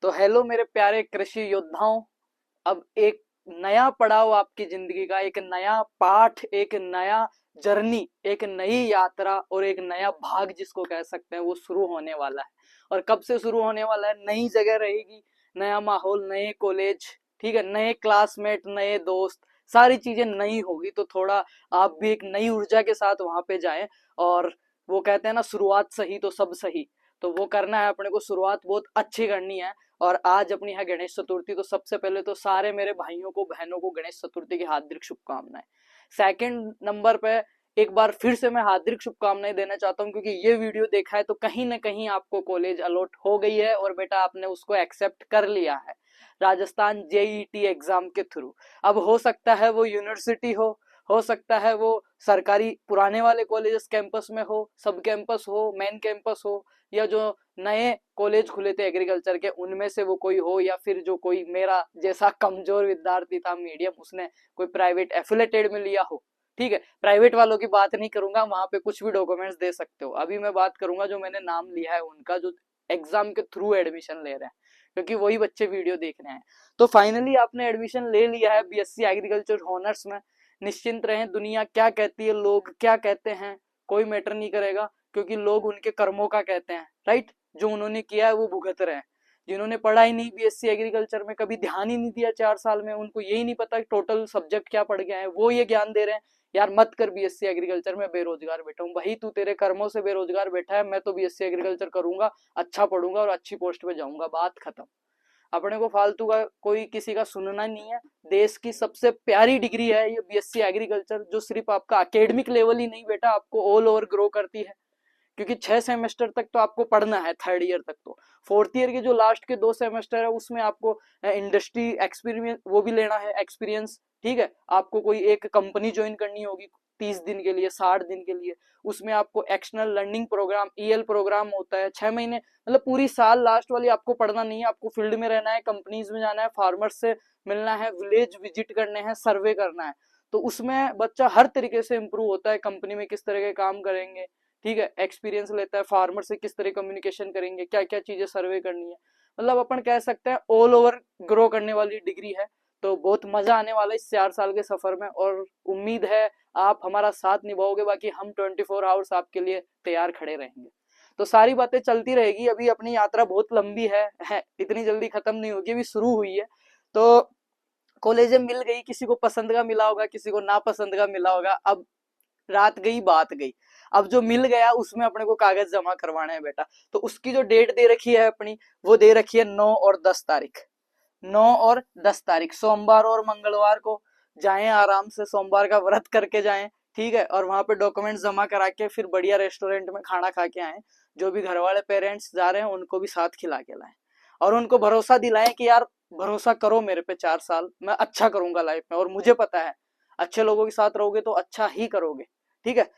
तो हेलो मेरे प्यारे कृषि योद्धाओं। अब एक नया पड़ाव आपकी जिंदगी का, एक नया पाठ, एक नया जर्नी, एक नई यात्रा और एक नया भाग जिसको कह सकते हैं वो शुरू होने वाला है। और कब से शुरू होने वाला है? नई जगह रहेगी, नया माहौल, नए कॉलेज, ठीक है, नए क्लासमेट, नए दोस्त, सारी चीजें नई होगी। तो थोड़ा आप भी एक नई ऊर्जा के साथ वहां पे जाएं। और वो कहते हैं ना, शुरुआत सही तो सब सही। तो वो करना है अपने को, शुरुआत बहुत अच्छी करनी है। और आज अपनी है गणेश चतुर्थी, तो सबसे पहले तो सारे मेरे भाइयों को, बहनों को गणेश चतुर्थी की हार्दिक शुभकामनाएं। सेकंड नंबर पे एक बार फिर से मैं हार्दिक शुभकामनाएं देना चाहता हूं, क्योंकि ये वीडियो देखा है तो कहीं ना कहीं आपको कॉलेज अलॉट हो गई है और बेटा आपने उसको एक्सेप्ट कर लिया है राजस्थान जेईटी एग्जाम के थ्रू। अब हो सकता है वो यूनिवर्सिटी हो सकता है वो सरकारी पुराने वाले कॉलेजेस कैंपस में हो, सब कैंपस हो, मेन कैंपस हो, या जो नए कॉलेज खुले थे एग्रीकल्चर के उनमें से वो कोई हो, या फिर जो कोई मेरा जैसा कमजोर विद्यार्थी था मीडियम, उसने कोई प्राइवेट एफिलेटेड में लिया हो। ठीक है, प्राइवेट वालों की बात नहीं करूंगा, वहां पे कुछ भी डॉक्यूमेंट्स दे सकते हो। अभी मैं बात करूंगा जो मैंने नाम लिया है उनका, जो एग्जाम के थ्रू एडमिशन ले रहे हैं, क्योंकि वही बच्चे वीडियो देख रहे हैं। तो फाइनली आपने एडमिशन ले लिया है बीएससी एग्रीकल्चर ऑनर्स में। निश्चिंत रहें, दुनिया क्या कहती है, लोग क्या कहते हैं, कोई मैटर नहीं करेगा, क्योंकि लोग उनके कर्मों का कहते हैं, राइट। जो उन्होंने किया है वो भुगत रहे हैं। जिन्होंने पढ़ा ही नहीं बीएससी एग्रीकल्चर में, कभी ध्यान ही नहीं दिया 4 साल में, उनको यही नहीं पता टोटल सब्जेक्ट क्या पढ़ गए हैं, वो ये ज्ञान दे रहे हैं यार मत कर बीएससी एग्रीकल्चर में, बेरोजगार बैठा हूँ। भाई तू तेरे कर्मों से बेरोजगार बैठा है, मैं तो बीएससी एग्रीकल्चर करूंगा, अच्छा पढ़ूंगा और अच्छी पोस्ट पे जाऊंगा, बात खत्म। अपने को फालतू का कोई किसी का सुनना नहीं है। देश की सबसे प्यारी डिग्री है ये बीएससी एग्रीकल्चर, जो सिर्फ आपका अकेडमिक लेवल ही नहीं बेटा, आपको ऑल ओवर ग्रो करती है। क्योंकि 6 सेमेस्टर तक तो आपको पढ़ना है, थर्ड ईयर तक तो। फोर्थ ईयर के जो लास्ट के 2 सेमेस्टर है उसमें आपको इंडस्ट्री एक्सपीरियंस वो भी लेना है, एक्सपीरियंस। ठीक है, आपको कोई एक कंपनी ज्वाइन करनी होगी 30 दिन के लिए, 60 दिन के लिए। उसमें आपको external learning program, EL program होता है 6 महीने, मतलब पूरी साल लास्ट वाली आपको पढ़ना नहीं है। आपको फील्ड में रहना है, कंपनीज में जाना है, फार्मर्स से मिलना है, विलेज विजिट करने हैं, सर्वे करना है। तो उसमें बच्चा हर तरीके से इंप्रूव होता है। कंपनी में किस तरह के काम करेंगे, ठीक है, एक्सपीरियंस लेता है, फार्मर से किस तरह कम्युनिकेशन करेंगे, क्या क्या चीजें सर्वे करनी है। मतलब अपन कह सकते हैं ऑल ओवर ग्रो करने वाली डिग्री है। तो बहुत मजा आने वाला है इस 4 साल के सफर में, और उम्मीद है आप हमारा साथ निभाओगे। बाकी हम 24 आवर्स आपके लिए तैयार खड़े रहेंगे। तो सारी बातें चलती रहेगी। अभी अपनी यात्रा बहुत लंबी है, इतनी जल्दी खत्म नहीं होगी, अभी शुरू हुई है। तो कॉलेज मिल गई, किसी को पसंद का मिला होगा, किसी को नापसंद का मिला होगा। अब रात गई बात गई। अब जो मिल गया उसमें अपने को कागज जमा करवाने हैं बेटा। तो उसकी जो डेट दे रखी है अपनी, वो दे रखी है 9 और 10 तारीख। 9 और 10 तारीख सोमवार और मंगलवार को जाएं, आराम से सोमवार का व्रत करके जाएं, ठीक है। और वहां पे डॉक्यूमेंट्स जमा करा के फिर बढ़िया रेस्टोरेंट में खाना खा के आए। जो भी घर वाले पेरेंट्स जा रहे हैं उनको भी साथ खिला के लाएं, और उनको भरोसा दिलाएं कि यार भरोसा करो मेरे पे, 4 साल मैं अच्छा करूंगा लाइफ में, और मुझे पता है अच्छे लोगों के साथ रहोगे तो अच्छा ही करोगे। ठीक है,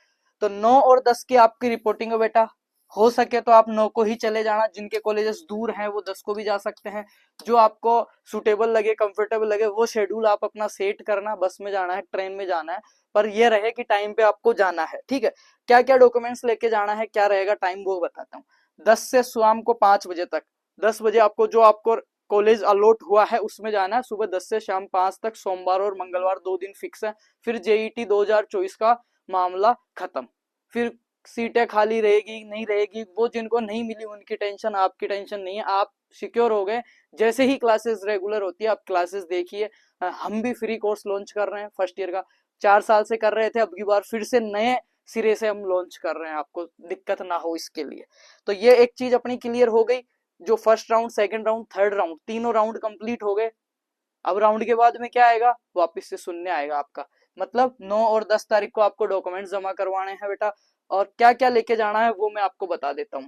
तो 9 और 10 की आपकी रिपोर्टिंग है बेटा। हो सके तो आप 9 को ही चले जाना, जिनके कॉलेजेस दूर हैं वो 10 को भी जा सकते हैं। जो आपको सुटेबल लगे, कंफर्टेबल लगे, वो शेड्यूल आप अपना सेट करना। बस में जाना है, ट्रेन में जाना है, पर ये रहे कि टाइम पे आपको जाना है। ठीक है, क्या क्या डॉक्यूमेंट्स लेके जाना है, क्या रहेगा टाइम, वो बताता हूँ। 10 से शाम को 5 बजे तक। 10 बजे आपको जो आपको कॉलेज अलॉट हुआ है उसमें जाना है। सुबह 10 से शाम 5 तक, सोमवार और मंगलवार 2 दिन फिक्स है। फिर जेईटी 2024 का मामला खत्म। फिर सीटें खाली रहेगी नहीं रहेगी, वो जिनको नहीं मिली उनकी टेंशन, आपकी टेंशन नहीं है। आप सिक्योर हो गए। जैसे ही क्लासेस रेगुलर होती है आप क्लासेस देखिए। हम भी फ्री कोर्स लॉन्च कर रहे हैं फर्स्ट ईयर का। 4 साल से कर रहे थे, अब की बार फिर से नए सिरे से हम लॉन्च कर रहे हैं, आपको दिक्कत ना हो इसके लिए। तो ये एक चीज अपनी क्लियर हो गई। जो first round, second round, third round, तीनों राउंड कंप्लीट हो गए। अब राउंड के बाद में क्या आएगा, वापस से शून्य आएगा आपका। मतलब 9 और 10 तारीख को आपको डॉक्यूमेंट्स जमा करवाने हैं बेटा। और क्या क्या लेके जाना है वो मैं आपको बता देता हूँ।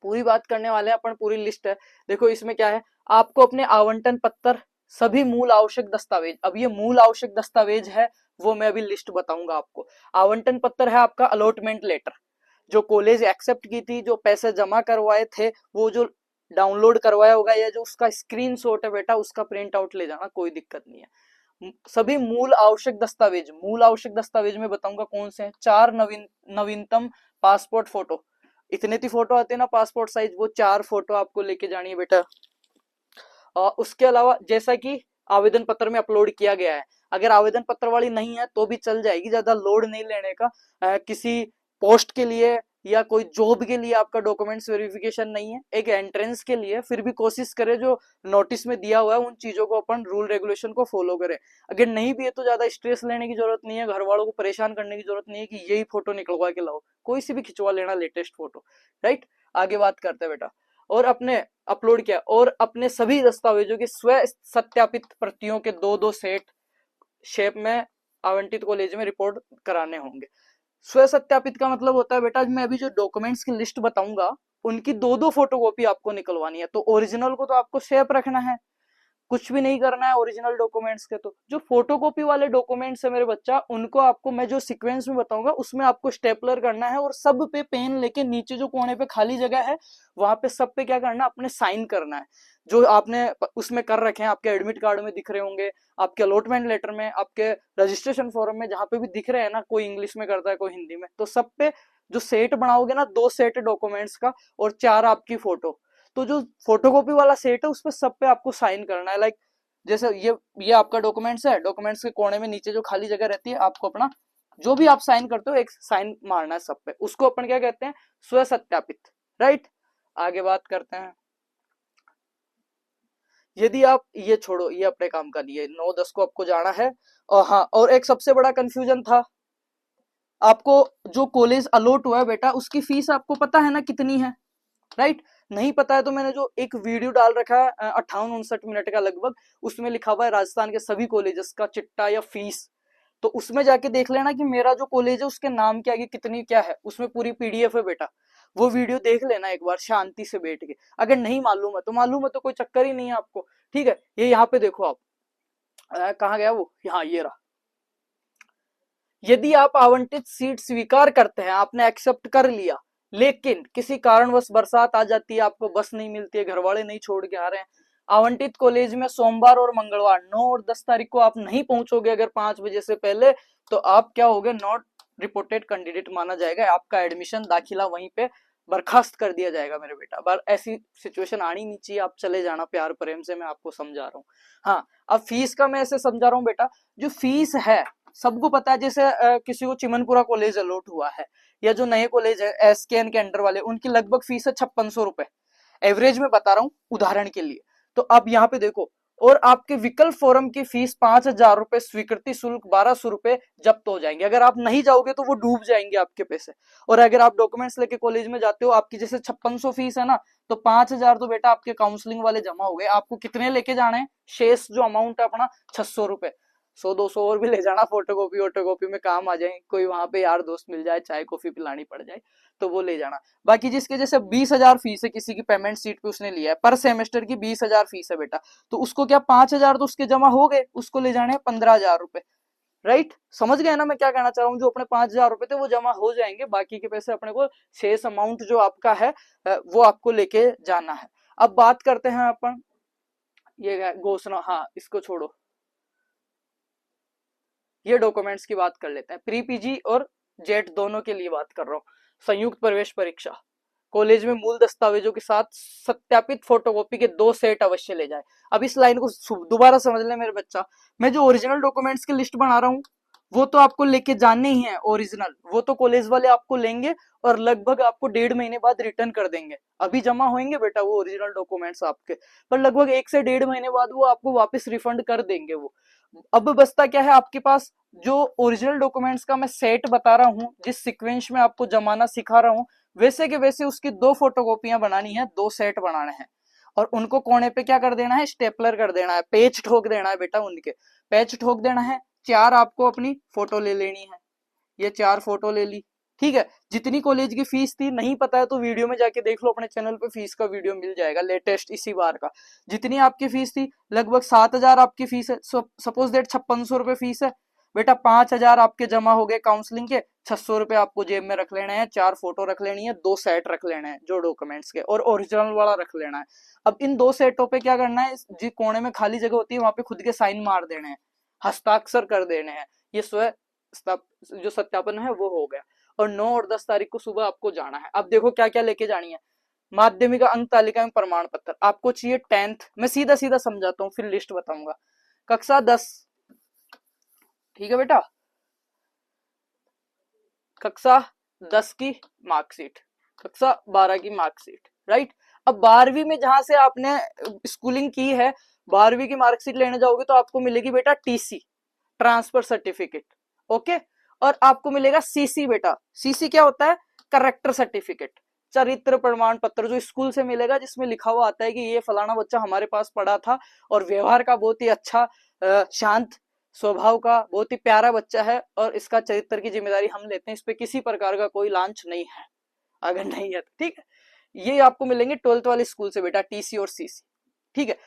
पूरी बात करने वाले हैं अपन, पूरी लिस्ट है। देखो इसमें क्या है, आपको अपने आवंटन पत्र, सभी मूल आवश्यक दस्तावेज। अब ये मूल आवश्यक दस्तावेज है, वो मैं अभी लिस्ट बताऊंगा आपको। आवंटन पत्र है आपका अलॉटमेंट लेटर, जो कॉलेज एक्सेप्ट की थी, जो पैसे जमा करवाए थे, वो जो डाउनलोड करवाया होगा, या जो उसका स्क्रीनशॉट है बेटा, उसका प्रिंट आउट ले जाना, कोई दिक्कत नहीं है। सभी मूल आवश्यक दस्तावेज, मूल आवश्यक दस्तावेज में बताऊंगा कौन से हैं। 4 नवीनतम पासपोर्ट फोटो, इतने ती फोटो आते हैं ना पासपोर्ट साइज, वो 4 फोटो आपको लेके जानी है बेटा। उसके अलावा जैसा कि आवेदन पत्र में अपलोड किया गया है, अगर आवेदन पत्र वाली नहीं है तो भी चल जाएगी, ज्यादा लोड नहीं लेने का। किसी पोस्ट के लिए या कोई जॉब के लिए आपका डॉक्यूमेंट्स वेरिफिकेशन नहीं है, एक एंट्रेंस के लिए, फिर भी कोशिश करें जो नोटिस में दिया हुआ है उन चीजों को अपन रूल रेगुलेशन को फॉलो करें। अगर नहीं भी है तो ज्यादा स्ट्रेस लेने की जरूरत नहीं है, घर वालों को परेशान करने की जरूरत नहीं है कि यही फोटो निकलवा के लाओ, कोई सी भी खिंचवा लेना लेटेस्ट फोटो, राइट। आगे बात करते हैं बेटा। और अपने अपलोड किया, और अपने सभी दस्तावेजों की स्व सत्यापित प्रतियों के 2-2 सेट शेप में आवंटित कॉलेज में रिपोर्ट कराने होंगे। स्व सत्यापित का मतलब होता है बेटा, मैं अभी जो डॉक्यूमेंट्स की लिस्ट बताऊंगा उनकी 2-2 फोटोकॉपी आपको निकलवानी है। तो ओरिजिनल को तो आपको सेफ रखना है, कुछ भी नहीं करना है ओरिजिनल डॉक्यूमेंट्स के। तो जो फोटोकॉपी वाले डॉक्यूमेंट्स है मेरे बच्चा, उनको आपको मैं जो सीक्वेंस में बताऊंगा उसमें आपको स्टेपलर करना है, और सब पे पेन लेके नीचे जो कोने पे खाली जगह है वहां पे सब पे क्या करना है, अपने साइन करना है जो आपने उसमें कर रखे हैं। आपके एडमिट कार्ड में दिख रहे होंगे, आपके अलॉटमेंट लेटर में, आपके रजिस्ट्रेशन फॉर्म में, जहां पे भी दिख रहे हैं ना, कोई इंग्लिश में करता है कोई हिंदी में, तो सब पे जो सेट बनाओगे ना, 2 सेट डॉक्यूमेंट्स का और 4 आपकी फोटो, तो जो फोटोकॉपी वाला सेट है उस पर सब पे आपको साइन करना है। लाइक जैसे ये आपका डॉक्यूमेंट्स है, डॉक्यूमेंट्स के कोने में नीचे जो खाली जगह रहती है, आपको अपना जो भी आप साइन करते हो एक साइन मारना है सब पे, उसको अपन क्या कहते हैं, स्व सत्यापित, राइट। आगे बात करते हैं। यदि आप ये छोड़ो, ये अपने काम का नहीं है, 9-10 को आपको जाना है। और हाँ, और एक सबसे बड़ा कंफ्यूजन था, आपको जो कॉलेज अलॉट हुआ है बेटा उसकी फीस आपको पता है ना कितनी है, राइट। नहीं पता है तो मैंने जो एक वीडियो डाल रखा है 58-59 मिनट का लगभग, उसमें लिखा हुआ है राजस्थान के सभी कॉलेजेस का चिट्टा या फीस, तो उसमें जाके देख लेना कि मेरा जो कॉलेज है उसके नाम के आगे कितनी क्या है, उसमें पूरी पीडीएफ है बेटा, वो वीडियो देख लेना एक बार शांति से बैठ के। अगर नहीं मालूम है तो मालूम है तो कोई चक्कर ही नहीं है आपको, ठीक है। ये यहाँ पे देखो आप, कहाँ गया वो, यहाँ ये रहा। यदि आप आवंटित सीट स्वीकार करते हैं, आपने एक्सेप्ट कर लिया, लेकिन किसी कारणवश बरसात आ जाती है, आपको बस नहीं मिलती है, घर वाले नहीं छोड़ के आ रहे हैं, आवंटित कॉलेज में सोमवार और मंगलवार 9 और 10 तारीख को आप नहीं पहुंचोगे अगर 5 बजे से पहले, तो आप क्या होगे, नॉट रिपोर्टेड कैंडिडेट माना जाएगा, आपका एडमिशन दाखिला वहीं पे बर्खास्त कर दिया जाएगा मेरे बेटा। पर ऐसी सिचुएशन आनी नहीं चाहिए, आप चले जाना प्यार प्रेम से, मैं आपको समझा रहा हूँ। हाँ, अब फीस का मैं ऐसे समझा रहा हूँ बेटा, जो फीस है सबको पता है, जैसे किसी को चिमनपुरा कॉलेज अलॉट हुआ है, या जो नए कॉलेज है एसकेएन के अंडर वाले, उनकी लगभग फीस है 5600 रुपए, एवरेज में बता रहा हूँ उदाहरण के लिए। तो अब यहाँ पे देखो, और आपके विकल्प फोरम की फीस 5000 रुपए, स्वीकृति शुल्क 1200 रुपए जब्त हो जाएंगे, अगर आप नहीं जाओगे तो वो डूब जाएंगे आपके पैसे। और अगर आप डॉक्यूमेंट्स लेके कॉलेज में जाते हो, आपकी जैसे 5600 फीस है ना, तो 5000 तो बेटा आपके काउंसलिंग वाले जमा हो गए, आपको कितने लेके जाने हैं, शेष जो अमाउंट है अपना 600 रुपए, 100-200 और भी ले जाना, फोटोकॉपी वोटोकॉपी में काम आ जाए, कोई वहां पे यार दोस्त मिल जाए, चाय कॉफी पिलानी पड़ जाए तो वो ले जाना। बाकी जिसके जैसे 20,000 फीस है, किसी की पेमेंट सीट पे उसने लिया है, पर सेमेस्टर की 20,000 फीस है बेटा, तो उसको क्या 5,000 तो उसके जमा हो गए, उसको ले जाने 15,000 रुपए, राइट। समझ गए ना मैं क्या कहना चाह रहा हूँ, जो अपने 5,000 रुपए थे वो जमा हो जाएंगे, बाकी के पैसे अपने को शेष अमाउंट जो आपका है वो आपको लेके जाना है। अब बात करते हैं अपन, ये घोषणा, हाँ इसको छोड़ो, ये डॉक्यूमेंट्स की बात कर लेते हैं। प्री पीजी और जेट दोनों के लिए बात कर रहा हूँ। संयुक्त प्रवेश परीक्षा, कॉलेज में मूल दस्तावेजों के साथ सत्यापित फोटोकॉपी के 2 सेट अवश्य ले जाए। अब इस लाइन को दोबारा समझ ले मेरे बच्चा, मैं जो ओरिजिनल डॉक्यूमेंट्स की लिस्ट बना रहा हूँ वो तो आपको लेके जाने ही है ओरिजिनल, वो तो कॉलेज वाले आपको लेंगे और लगभग आपको 1.5 महीने बाद रिटर्न कर देंगे। अभी जमा होंगे बेटा वो ओरिजिनल डॉक्यूमेंट्स आपके, पर लगभग 1 से 1.5 महीने बाद वो आपको वापस रिफंड कर देंगे वो। अब बचता क्या है आपके पास, जो ओरिजिनल डॉक्यूमेंट्स का मैं सेट बता रहा हूँ, जिस सीक्वेंस में आपको जमाना सिखा रहा हूँ, वैसे के वैसे उसकी 2 फोटोकॉपियां बनानी है, 2 सेट बनाने हैं, और उनको कोने पे क्या कर देना है, स्टेपलर कर देना है, पेज ठोक देना है बेटा, उनके पेज ठोक देना है। 4 आपको अपनी फोटो ले लेनी है, ये 4 फोटो ले ली, ठीक है। जितनी कॉलेज की फीस थी, नहीं पता है तो वीडियो में जाके देख लो, अपने चैनल पे फीस का वीडियो मिल जाएगा लेटेस्ट इसी बार का। जितनी आपकी फीस थी लगभग 7,000 आपकी फीस है, सपोज दैट 5600 रुपए फीस है बेटा, 5,000 आपके जमा हो गए काउंसलिंग के, 600 रुपए आपको जेब में रख लेने हैं, 4 फोटो रख लेनी है, 2 सेट रख लेने हैं जो डॉक्यूमेंट्स के, और ओरिजिनल वाला रख लेना है। अब इन 2 सेटों पे क्या करना है, जिस कोने में खाली जगह होती है वहां पे खुद के साइन मार देने हैं, हस्ताक्षर कर देने हैं, ये स्व जो सत्यापन है वो हो गया। और 9 और 10 तारीख को सुबह आपको जाना है। अब देखो क्या क्या लेके जानी है, माध्यमिक अंक तालिका में प्रमाण पत्र, आपको चाहिए 10th, मैं सीधा सीधा समझाता हूँ फिर लिस्ट बताऊंगा। कक्षा 10, ठीक है बेटा, कक्षा 10 की मार्कशीट, कक्षा 12 की मार्कशीट, राइट। अब 12वीं में जहां से आपने स्कूलिंग की है, 12वीं की मार्कशीट लेने जाओगे तो आपको मिलेगी बेटा टीसी, ट्रांसफर सर्टिफिकेट, ओके। और आपको मिलेगा सीसी बेटा, सीसी क्या होता है, करेक्टर सर्टिफिकेट, चरित्र प्रमाण पत्र जो स्कूल से मिलेगा, जिसमें लिखा हुआ आता है कि ये फलाना बच्चा हमारे पास पढ़ा था और व्यवहार का बहुत ही अच्छा, शांत स्वभाव का बहुत ही प्यारा बच्चा है और इसका चरित्र की जिम्मेदारी हम लेते हैं, इस पे किसी प्रकार का कोई लांछ नहीं है, अगर नहीं है तो ठीक है। ये आपको मिलेंगे 12th वाले स्कूल से बेटा, टीसी और सीसी, ठीक है।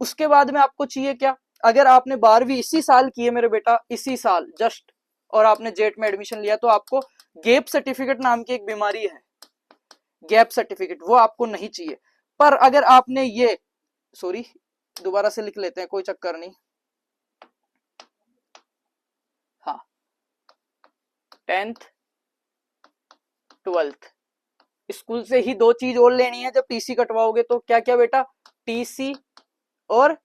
उसके बाद में आपको चाहिए क्या, अगर आपने 12वीं इसी साल की है मेरे बेटा, इसी साल जस्ट, और आपने जेट में एडमिशन लिया, तो आपको गैप सर्टिफिकेट नाम की एक बीमारी है, गैप सर्टिफिकेट, वो आपको नहीं चाहिए। पर अगर आपने ये, सॉरी दोबारा से लिख लेते हैं, कोई चक्कर नहीं, हाँ 10th 12th स्कूल से ही दो चीज और लेनी है जब टीसी कटवाओगे, तो क्या क्या बेटा, टीसी और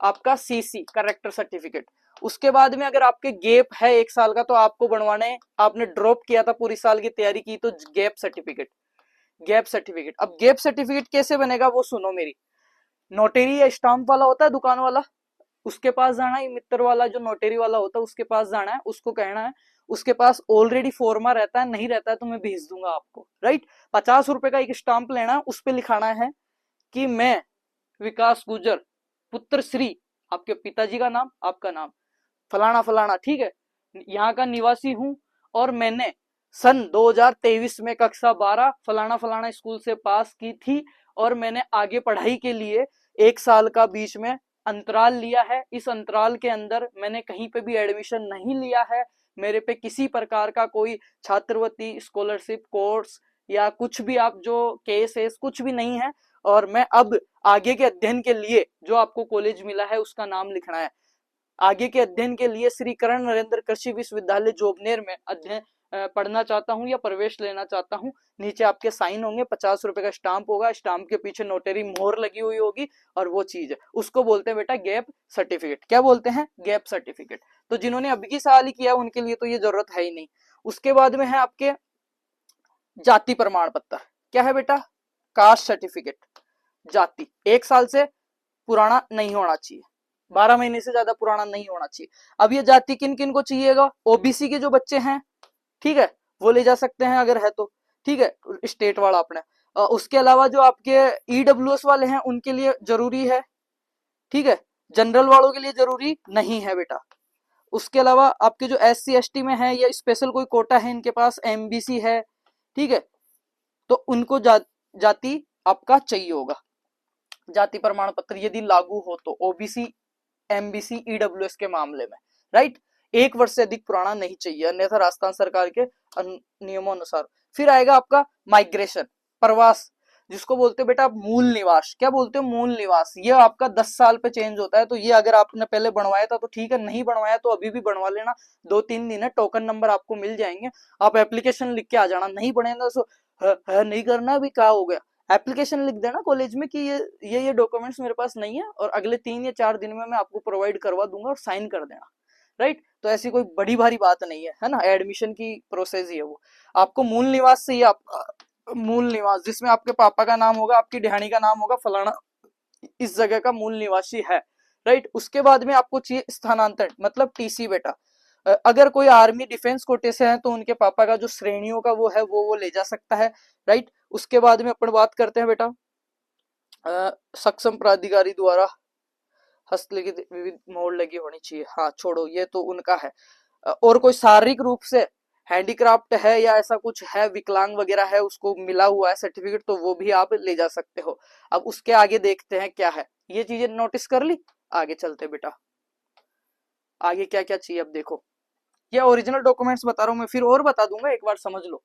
आपका सीसी, करेक्टर सर्टिफिकेट। उसके बाद में अगर आपके गैप है 1 साल का, तो आपको बनवाने, आपने ड्रॉप किया था पूरी साल की तैयारी की, तो गैप सर्टिफिकेट, गैप सर्टिफिकेट। अब गैप सर्टिफिकेट कैसे बनेगा वो सुनो मेरी, नोटरी या स्टाम्प वाला होता है दुकान वाला, उसके पास जाना है, मित्र वाला जो नोटरी वाला होता है उसके पास जाना है, उसको कहना है, उसके पास ऑलरेडी फॉर्मा रहता है, नहीं रहता है तो मैं भेज दूंगा आपको, राइट। 50 रुपए का एक स्टाम्प लेना है, उस पर लिखाना है कि मैं विकास गुजर पुत्र श्री, आपके पिताजी का नाम, आपका नाम, फलाना फलाना, ठीक है, यहाँ का निवासी हूं और मैंने सन 2023 में कक्षा 12 फलाना फलाना स्कूल से पास की थी और मैंने आगे पढ़ाई के लिए 1 साल का बीच में अंतराल लिया है, इस अंतराल के अंदर मैंने कहीं पे भी एडमिशन नहीं लिया है, मेरे पे किसी प्रकार का कोई छात्रवृत्ति, स्कॉलरशिप, कोर्स या कुछ भी आप जो केस कुछ भी नहीं है, और मैं अब आगे के अध्ययन के लिए जो आपको कॉलेज मिला है उसका नाम लिखना है, आगे के अध्ययन के लिए श्री कर्ण नरेंद्र कृषि विश्वविद्यालय जोबनेर में अध्ययन पढ़ना चाहता हूं या प्रवेश लेना चाहता हूं, नीचे आपके साइन होंगे, 50 रुपए का स्टाम्प होगा, स्टाम्प के पीछे नोटरी मोहर लगी हुई होगी, और वो चीज है उसको बोलते हैं बेटा गैप सर्टिफिकेट। क्या बोलते हैं, गैप सर्टिफिकेट। तो जिन्होंने अभी की साल ही किया उनके लिए तो ये जरूरत है ही नहीं। उसके बाद में है आपके जाति प्रमाण पत्र, क्या है बेटा, कास्ट सर्टिफिकेट, जाति 1 साल से पुराना नहीं होना चाहिए, 12 महीने से ज्यादा पुराना नहीं होना चाहिए। अब ये जाति किन किन को चाहिएगा, ओबीसी के जो बच्चे हैं, ठीक है, वो ले जा सकते हैं अगर है तो, ठीक है, स्टेट वाला अपने। उसके अलावा जो आपके ईडब्ल्यूएस वाले हैं उनके लिए जरूरी है, ठीक है, जनरल वालों के लिए जरूरी नहीं है बेटा। उसके अलावा आपके जो SC ST में है या स्पेशल कोई कोटा है, इनके पास MBC है, ठीक है, तो उनको जाति आपका चाहिए होगा, जाति प्रमाण पत्र यदि लागू हो तो, ओबीसी, MBC, EWS के मामले में, राइट। 1 वर्ष से अधिक पुराना नहीं चाहिए, अन्यथा राजस्थान सरकार के नियमों अनुसार। फिर आएगा आपका माइग्रेशन, प्रवास, जिसको बोलते हो बेटा मूल निवास, क्या बोलते हो, मूल निवास। ये आपका 10 साल पे चेंज होता है, तो ये अगर आपने पहले बनवाया था तो ठीक है, नहीं बनवाया तो अभी भी बनवा लेना, 2-3 दिन है, टोकन नंबर आपको मिल जाएंगे, आप एप्लीकेशन लिख के आ जाना, नहीं बनेगा तो नहीं करना, अभी क्या हो गया, एप्लीकेशन लिख देना कॉलेज में कि ये डॉक्यूमेंट्स मेरे पास नहीं है और अगले 3 या 4 दिन में मैं आपको प्रोवाइड करवा दूंगा, और साइन कर देना, राइट। तो ऐसी कोई बड़ी भारी बात नहीं है ना, एडमिशन की प्रोसेस ही है वो। आपको मूल निवास से ही, आप मूल निवास जिसमें आपके पापा का नाम होगा, आपकी ढिहानी का नाम होगा, फलाना इस जगह का मूल निवासी है, राइट। उसके बाद में आपको चाहिए स्थानांतरण, मतलब टीसी बेटा। अगर कोई आर्मी डिफेंस कोटे से है तो उनके पापा का जो श्रेणियों का वो है वो ले जा सकता है, राइट। उसके बाद में अपन बात करते हैं बेटा सक्षम प्राधिकारी द्वारा हस्तलिखित विविध मोहर लगी होनी चाहिए, हाँ छोड़ो ये तो उनका है। और कोई शारीरिक रूप से हैंडीक्राफ्ट है या ऐसा कुछ है, विकलांग वगैरह है, उसको मिला हुआ है सर्टिफिकेट, तो वो भी आप ले जा सकते हो। अब उसके आगे देखते हैं क्या है, ये चीजें नोटिस कर ली, आगे चलते बेटा, आगे क्या क्या चाहिए अब देखो। ये ओरिजिनल डॉक्यूमेंट्स बता रहा हूं मैं, फिर और बता दूंगा, एक बार समझ लो।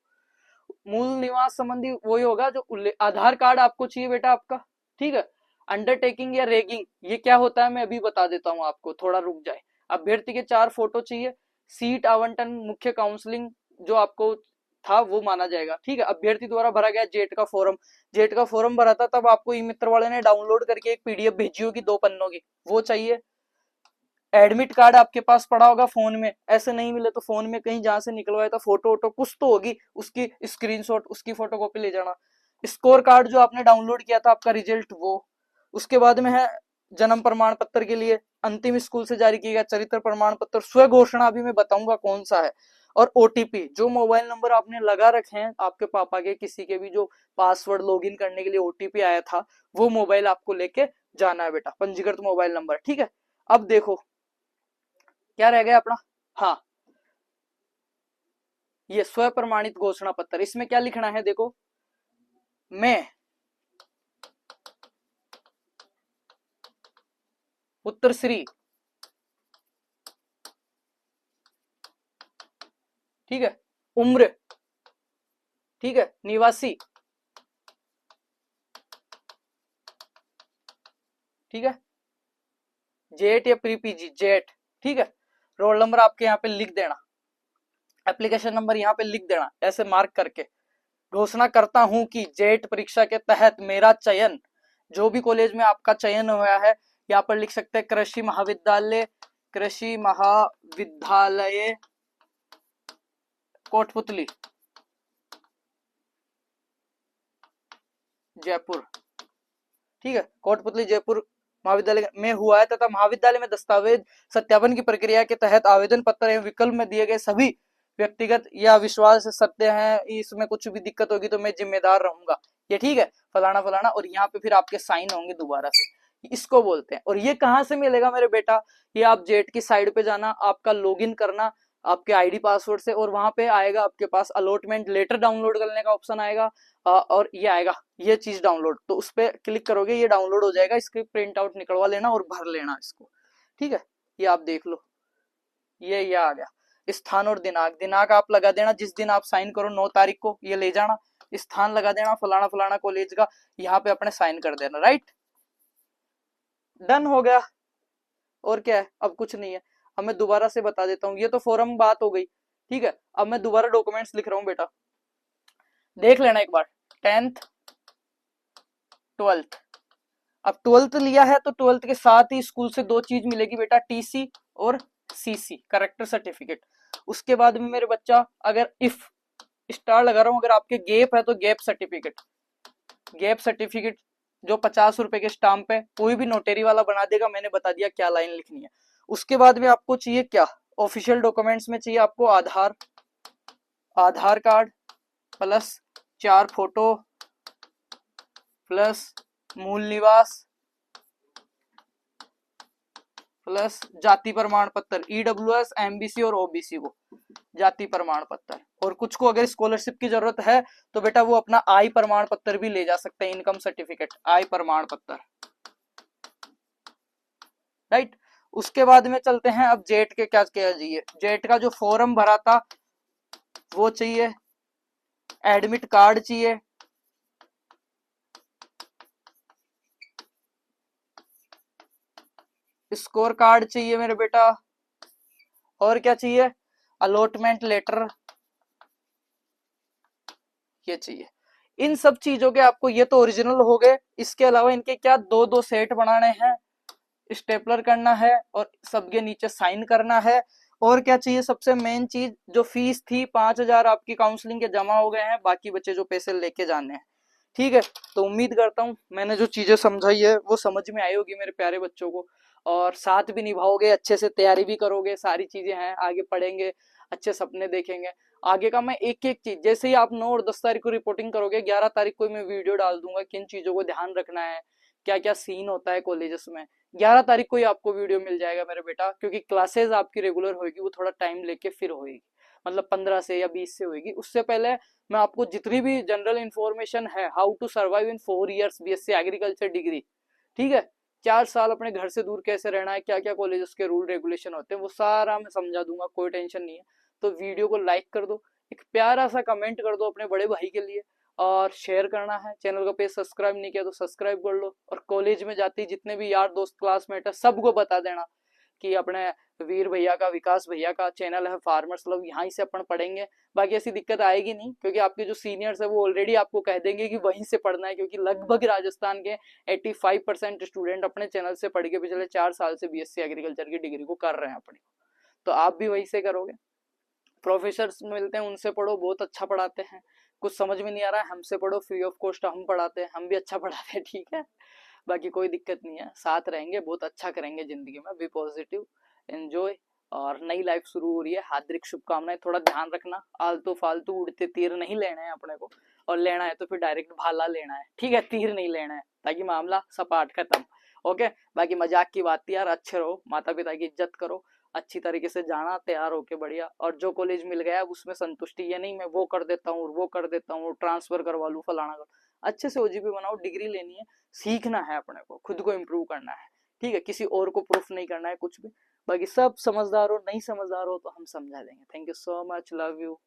मूल निवास संबंधी वही होगा जो आधार कार्ड आपको चाहिए बेटा आपका, ठीक है। अंडरटेकिंग या रैगिंग ये क्या होता है मैं अभी बता देता हूं आपको, थोड़ा रुक जाए। अभ्यर्थी के 4 फोटो चाहिए, सीट आवंटन, मुख्य काउंसलिंग जो आपको था वो माना जाएगा। ठीक है, अभ्यर्थी द्वारा भरा गया जेट का फॉर्म, जेट का फॉर्म भरा था तब आपको ई मित्र वाले ने डाउनलोड करके एक पीडीएफ भेजी होगी 2 पन्नों की, वो चाहिए। एडमिट कार्ड आपके पास पड़ा होगा फोन में, ऐसे नहीं मिले तो फोन में कहीं जहां से निकलवाया था फोटो वोटो कुछ तो होगी, उसकी स्क्रीनशॉट, उसकी फोटोकॉपी ले जाना। स्कोर कार्ड जो आपने डाउनलोड किया था आपका रिजल्ट वो। उसके बाद में है जन्म प्रमाण पत्र के लिए अंतिम स्कूल से जारी किया गया चरित्र प्रमाण पत्र, स्व घोषणा अभी मैं बताऊंगा कौन सा है, और ओटीपी, जो मोबाइल नंबर आपने लगा रखे हैं आपके पापा के किसी के भी, जो पासवर्ड लॉगिन करने के लिए ओटीपी आया था, वो मोबाइल आपको लेके जाना है बेटा, पंजीकृत मोबाइल नंबर। ठीक है, अब देखो क्या रह गया अपना, हाँ ये स्व प्रमाणित घोषणा पत्र, इसमें क्या लिखना है देखो, मैं पुत्र श्री, ठीक है, उम्र, ठीक है, निवासी, ठीक है, जेट या प्री पीजी जेट, ठीक है, रोल नंबर आपके यहाँ पे लिख देना, एप्लीकेशन नंबर यहाँ पे लिख देना ऐसे मार्क करके। घोषणा करता हूं कि जेट परीक्षा के तहत मेरा चयन, जो भी कॉलेज में आपका चयन हुआ है, यहाँ पर लिख सकते हैं कृषि महाविद्यालय, कृषि महाविद्यालय कोटपुतली जयपुर, ठीक है, कोटपुतली जयपुर महाविद्यालय में हुआ है तथा महाविद्यालय में दस्तावेज सत्यापन की प्रक्रिया के तहत आवेदन पत्र एवं विकल्प में दिए गए सभी व्यक्तिगत या विश्वास सत्य हैं, इसमें कुछ भी दिक्कत होगी तो मैं जिम्मेदार रहूंगा, ये ठीक है, फलाना फलाना, और यहाँ पे फिर आपके साइन होंगे दोबारा से, इसको बोलते हैं। और ये कहाँ से मिलेगा मेरे बेटा, ये आप जेट की साइड पे जाना, आपका लॉगिन करना आपके आईडी पासवर्ड से, और वहां पे आएगा आपके पास अलॉटमेंट लेटर डाउनलोड करने का ऑप्शन आएगा, और ये आएगा ये चीज डाउनलोड, तो उस पर क्लिक करोगे ये डाउनलोड हो जाएगा, इसकी प्रिंट आउट निकलवा लेना और भर लेना इसको, ठीक है, ये आप देख लो, ये आ गया। स्थान और दिनांक, दिनांक आप लगा देना जिस दिन आप साइन करो, 9 तारीख को ये ले जाना, स्थान लगा देना फलाना फलाना कॉलेज का, यहाँ पे अपने साइन कर देना, राइट, डन हो गया। और क्या है, अब कुछ नहीं है। अब मैं दोबारा से बता देता हूँ, ये तो फॉरम बात हो गई, ठीक है, अब मैं दोबारा डॉक्यूमेंट्स लिख रहा हूँ बेटा, देख लेना एक बार, 10th 12th, अब 12th लिया है तो 12th के साथ ही स्कूल से 2 चीज मिलेगी बेटा, टीसी और सीसी करेक्टर सर्टिफिकेट। उसके बाद में मेरे बच्चा, अगर इफ स्टार लगा रहा हूं, अगर आपके गैप है तो गैप सर्टिफिकेट, गैप सर्टिफिकेट जो 50 रुपए के स्टाम्प है, कोई भी नोटेरी वाला बना देगा, मैंने बता दिया क्या लाइन लिखनी है। उसके बाद में आपको चाहिए क्या, ऑफिशियल डॉक्यूमेंट्स में चाहिए आपको आधार कार्ड प्लस 4 फोटो प्लस मूल निवास प्लस जाति प्रमाण पत्र, ईडब्ल्यूएस एमबीसी और ओबीसी को जाति प्रमाण पत्र, और कुछ को अगर स्कॉलरशिप की जरूरत है तो बेटा वो अपना आय प्रमाण पत्र भी ले जा सकते हैं, इनकम सर्टिफिकेट, आय प्रमाण पत्र, राइट। उसके बाद में चलते हैं, अब जेट के क्या क्या चाहिए, जेट का जो फॉर्म भरा था वो चाहिए, एडमिट कार्ड चाहिए, स्कोर कार्ड चाहिए मेरे बेटा, और क्या चाहिए, अलॉटमेंट लेटर, ये चाहिए। इन सब चीजों के आपको, ये तो ओरिजिनल हो गए, इसके अलावा इनके क्या 2-2 सेट बनाने हैं, स्टेपलर करना है और सबके नीचे साइन करना है। और क्या चाहिए, सबसे मेन चीज, जो फीस थी 5,000 आपकी काउंसलिंग के जमा हो गए हैं, बाकी बच्चे जो पैसे लेके जाने हैं, ठीक है। तो उम्मीद करता हूँ मैंने जो चीजें समझाई है वो समझ में आई होगी मेरे प्यारे बच्चों को, और साथ भी निभाओगे, अच्छे से तैयारी भी करोगे, सारी चीजें हैं, आगे पढ़ेंगे, अच्छे सपने देखेंगे आगे का। मैं एक एक चीज, जैसे ही आप 9 और 10 तारीख को रिपोर्टिंग करोगे, 11 तारीख को मैं वीडियो डाल दूंगा किन चीजों को ध्यान रखना है, क्या क्या सीन होता है कॉलेजेस में, 11 तारीख को ही आपको वीडियो मिल जाएगा मेरे बेटा, क्योंकि क्लासेस आपकी रेगुलर होगी, वो थोड़ा टाइम लेके फिर होगी, मतलब 15 से या 20 से होगी। उससे पहले मैं आपको जितनी भी जनरल इंफॉर्मेशन है, how to survive in 4 years BSc agriculture degree, ठीक है, 4 साल अपने घर से दूर कैसे रहना है, क्या क्या कॉलेजेस के रूल रेगुलेशन होते हैं, वो सारा मैं समझा दूंगा, कोई टेंशन नहीं है। तो वीडियो को लाइक कर दो, एक प्यारा सा कमेंट कर दो अपने बड़े भाई के लिए, और शेयर करना है, चैनल का पेज सब्सक्राइब नहीं किया तो सब्सक्राइब कर लो, और कॉलेज में जाती जितने भी यार दोस्त क्लासमेट है सबको बता देना कि अपने वीर भैया का, विकास भैया का चैनल है फार्मर्स लव, यहाँ से अपन पढ़ेंगे। बाकी ऐसी दिक्कत आएगी नहीं, क्योंकि आपके जो सीनियर्स है वो ऑलरेडी आपको कह देंगे कि वहीं से पढ़ना है, क्योंकि लगभग राजस्थान के 85% स्टूडेंट अपने चैनल से पढ़ के पिछले 4 साल से बीएससी एग्रीकल्चर की डिग्री को कर रहे हैं अपनी। तो आप भी वही से करोगे। प्रोफेसर्स मिलते हैं, उनसे पढ़ो, बहुत अच्छा पढ़ाते हैं। कुछ समझ में नहीं आ रहा है, हमसे पढ़ो, फ्री ऑफ कॉस्ट हम पढ़ाते हैं, हम भी अच्छा पढ़ाते हैं, ठीक है। बाकी कोई दिक्कत नहीं है, साथ रहेंगे, बहुत अच्छा करेंगे जिंदगी में। Be positive, enjoy. और नई लाइफ शुरू हो रही है, हार्दिक शुभकामनाएं। थोड़ा ध्यान रखना, आलतू फालतू उड़ते तीर नहीं लेना है अपने को, और लेना है तो फिर डायरेक्ट भाला लेना है, ठीक है, तीर नहीं लेना है, ताकि मामला सपाट खत्म। ओके। बाकी मजाक की बात थी यार, अच्छे रहो, माता पिता की इज्जत करो, अच्छी तरीके से जाना तैयार होके बढ़िया। और जो कॉलेज मिल गया उसमें संतुष्टि, ये नहीं मैं वो कर देता हूँ वो कर देता हूँ, ट्रांसफर करवा लूँ, फलाना कर। अच्छे से ओजीपी बनाओ, डिग्री लेनी है, सीखना है अपने को, खुद को इम्प्रूव करना है, ठीक है, किसी और को प्रूफ नहीं करना है कुछ भी। बाकी सब समझदार हो, नहीं समझदार हो तो हम समझा देंगे। Thank you so much, love you.